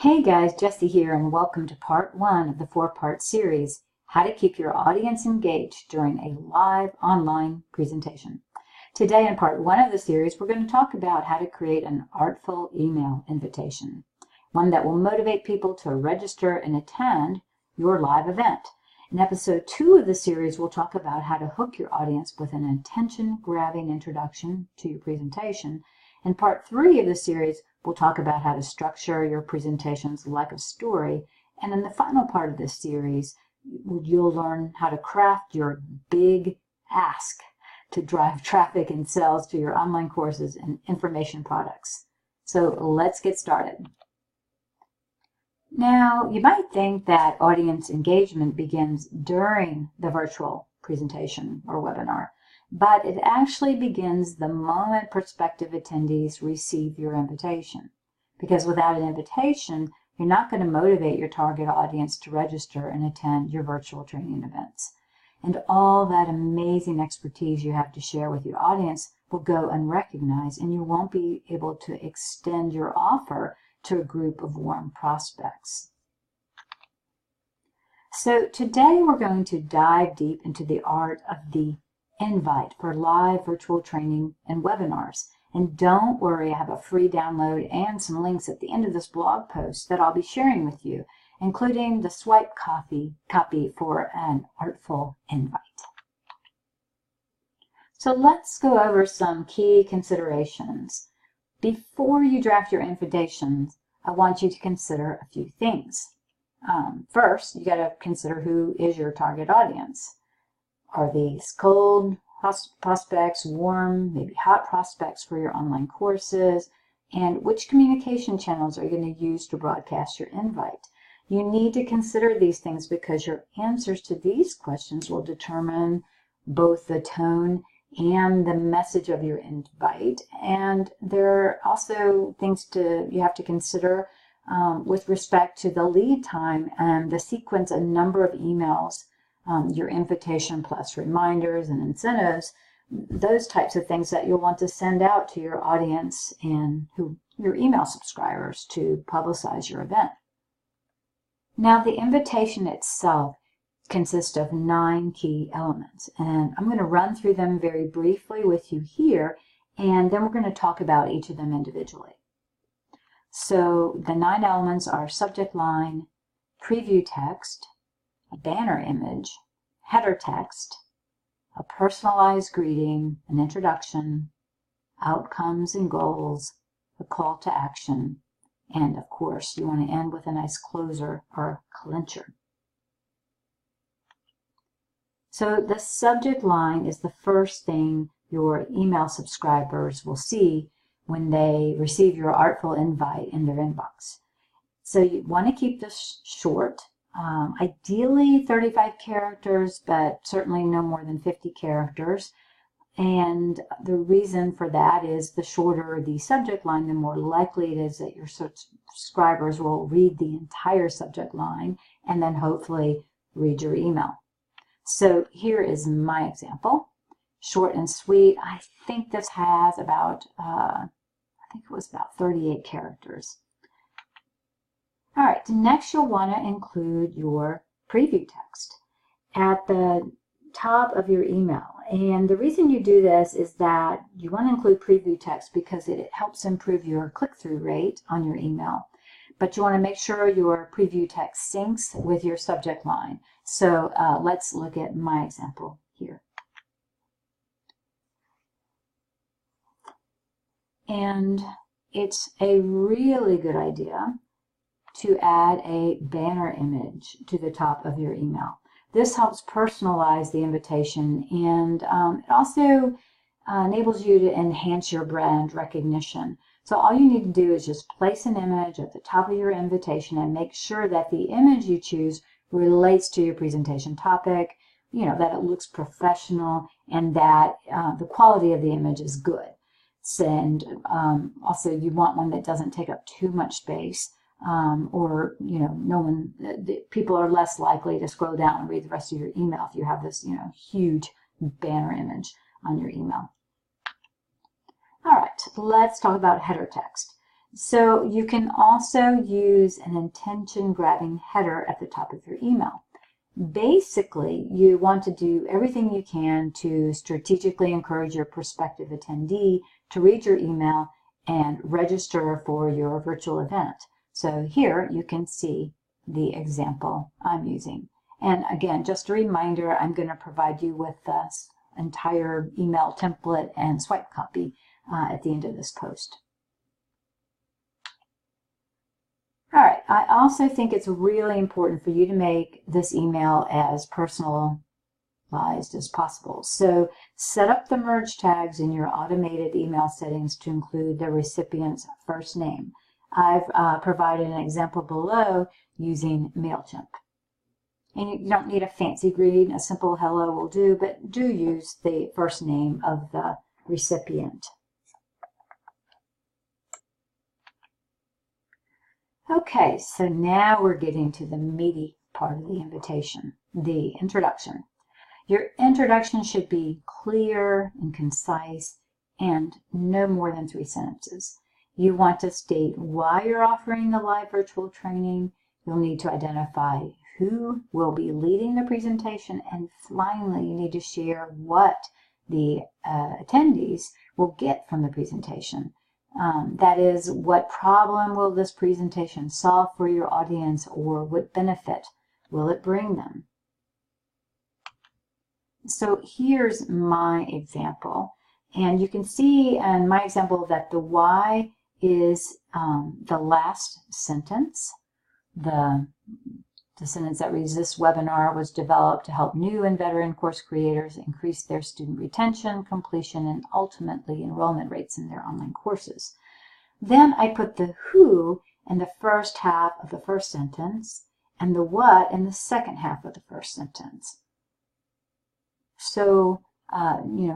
Hey guys, Jessie here, and welcome to part 1 of the 4-part series, How to Keep Your Audience Engaged During a Live Online Presentation. Today in part 1 of the series, we're going to talk about how to create an artful email invitation, one that will motivate people to register and attend your live event. In episode 2 of the series, we'll talk about how to hook your audience with an attention-grabbing introduction to your presentation. In part 3 of the series, we'll talk about how to structure your presentations like a story. And in the final part of this series, you'll learn how to craft your big ask to drive traffic and sales to your online courses and information products. So let's get started. Now, you might think that audience engagement begins during the virtual presentation or webinar, but it actually begins the moment prospective attendees receive your invitation. Because without an invitation, you're not going to motivate your target audience to register and attend your virtual training events. And all that amazing expertise you have to share with your audience will go unrecognized, and you won't be able to extend your offer to a group of warm prospects. So today we're going to dive deep into the art of the invite for live virtual training and webinars. And don't worry, I have a free download and some links at the end of this blog post that I'll be sharing with you, including the swipe copy for an artful invite. So let's go over some key considerations. Before you draft your invitations, I want you to consider a few things. First, you got to consider who is your target audience. Are these cold prospects, warm, maybe hot prospects for your online courses? And which communication channels are you going to use to broadcast your invite? You need to consider these things because your answers to these questions will determine both the tone and the message of your invite. And there are also things you have to consider with respect to the lead time and the sequence and number of emails, your invitation plus reminders and incentives, those types of things that you'll want to send out to your audience and your email subscribers to publicize your event. Now, the invitation itself consists of 9 key elements, and I'm going to run through them very briefly with you here, and then we're going to talk about each of them individually. So the 9 elements are subject line, preview text, a banner image, header text, a personalized greeting, an introduction, outcomes and goals, a call to action, and of course you want to end with a nice closer or clincher. So the subject line is the first thing your email subscribers will see when they receive your artful invite in their inbox. So you want to keep this short, ideally 35 characters, but certainly no more than 50 characters. And the reason for that is the shorter the subject line, the more likely it is that your subscribers will read the entire subject line and then hopefully read your email. So here is my example. Short and sweet. I think this has about, I think it was about 38 characters. All right, next you'll want to include your preview text at the top of your email. And the reason you do this is that you want to include preview text because it helps improve your click-through rate on your email. But you want to make sure your preview text syncs with your subject line. So let's look at my example here. And it's a really good idea to add a banner image to the top of your email. This helps personalize the invitation, and it also enables you to enhance your brand recognition. So all you need to do is just place an image at the top of your invitation and make sure that the image you choose relates to your presentation topic, that it looks professional and that the quality of the image is good. And also you want one that doesn't take up too much space, or people are less likely to scroll down and read the rest of your email if you have this huge banner image on your email. All right, let's talk about header text. So you can also use an attention-grabbing header at the top of your email. Basically, you want to do everything you can to strategically encourage your prospective attendee to read your email and register for your virtual event. So here you can see the example I'm using. And again, just a reminder, I'm going to provide you with this entire email template and swipe copy at the end of this post. All right, I also think it's really important for you to make this email as personalized as possible. So set up the merge tags in your automated email settings to include the recipient's first name. I've provided an example below using MailChimp. And you don't need a fancy greeting, a simple hello will do, but do use the first name of the recipient. Okay, so now we're getting to the meaty part of the invitation, the introduction. Your introduction should be clear and concise and no more than 3 sentences. You want to state why you're offering the live virtual training. You'll need to identify who will be leading the presentation, and finally you need to share what the attendees will get from the presentation. That is, what problem will this presentation solve for your audience, or what benefit will it bring them? So here's my example, and you can see in my example that the why is the last sentence. The sentence that reads, "This webinar was developed to help new and veteran course creators increase their student retention, completion, and ultimately enrollment rates in their online courses." Then I put the who in the first half of the first sentence and the what in the second half of the first sentence. So,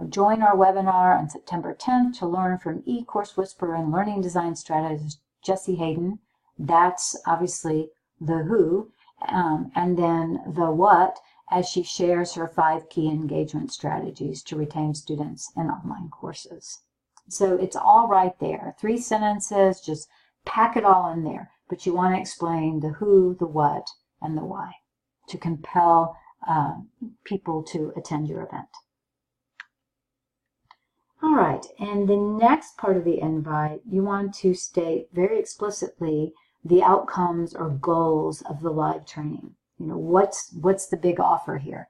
join our webinar on September 10th to learn from e-course whisperer and learning design strategist Jessie Hayden. That's obviously the who. And then the what, as she shares her 5 key engagement strategies to retain students in online courses. So it's all right there. 3 sentences, just pack it all in there. But you want to explain the who, the what, and the why to compel people to attend your event. All right, and the next part of the invite, you want to state very explicitly the outcomes or goals of the live training. What's the big offer here?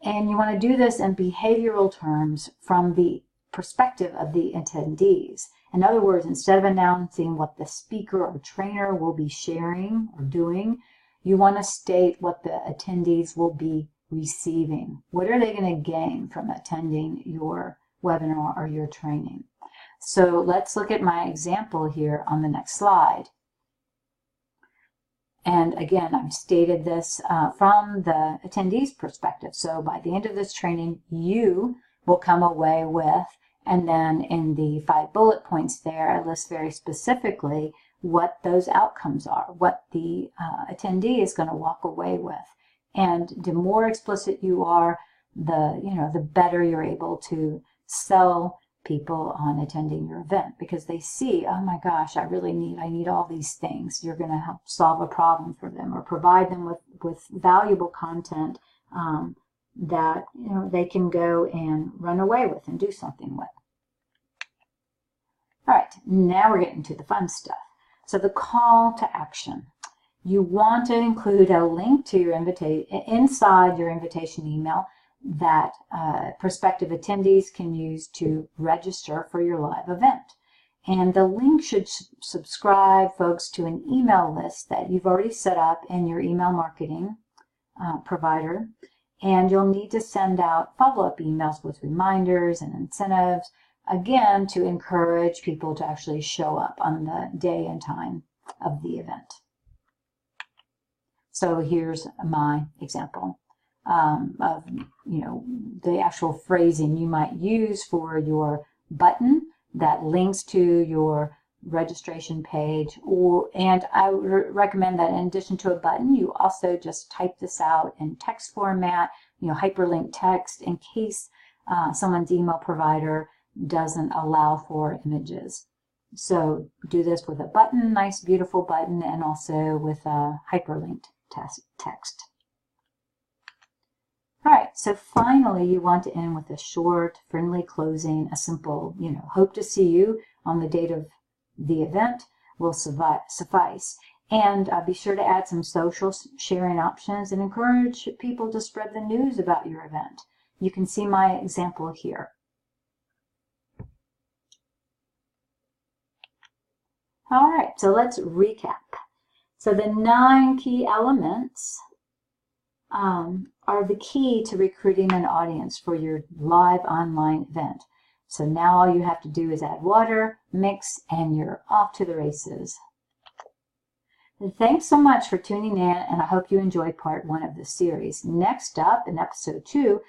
And you want to do this in behavioral terms from the perspective of the attendees. In other words, instead of announcing what the speaker or trainer will be sharing or doing, you want to state what the attendees will be receiving. What are they going to gain from attending your webinar or your training? So let's look at my example here on the next slide. And again, I've stated this from the attendees' perspective. So by the end of this training, you will come away with, and then in the 5 bullet points there, I list very specifically what those outcomes are, what the attendee is going to walk away with. And the more explicit you are, the better you're able to sell people on attending your event, because they see, oh my gosh, I need all these things. You're going to help solve a problem for them or provide them with valuable content that they can go and run away with and do something with. All right, now we're getting to the fun stuff. So the call to action. You want to include a link to your invitation inside your invitation email that prospective attendees can use to register for your live event. And the link should subscribe folks to an email list that you've already set up in your email marketing provider. And you'll need to send out follow-up emails with reminders and incentives, again, to encourage people to actually show up on the day and time of the event. So here's my example of the actual phrasing you might use for your button that links to your registration page. And I would recommend that in addition to a button, you also just type this out in text format, hyperlink text, in case someone's email provider doesn't allow for images. So do this with a button, nice beautiful button, and also with a hyperlinked text. All right, so finally you want to end with a short, friendly closing, a simple, hope to see you on the date of the event will suffice. And be sure to add some social sharing options and encourage people to spread the news about your event. You can see my example here. All right, so let's recap. So the 9 key elements are the key to recruiting an audience for your live online event. So now all you have to do is add water, mix, and you're off to the races. And thanks so much for tuning in, and I hope you enjoyed part 1 of this series. Next up, in episode 2,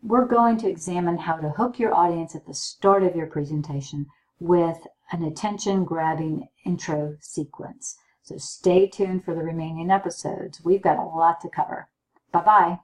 we're going to examine how to hook your audience at the start of your presentation with an attention-grabbing intro sequence. So stay tuned for the remaining episodes. We've got a lot to cover. Bye-bye.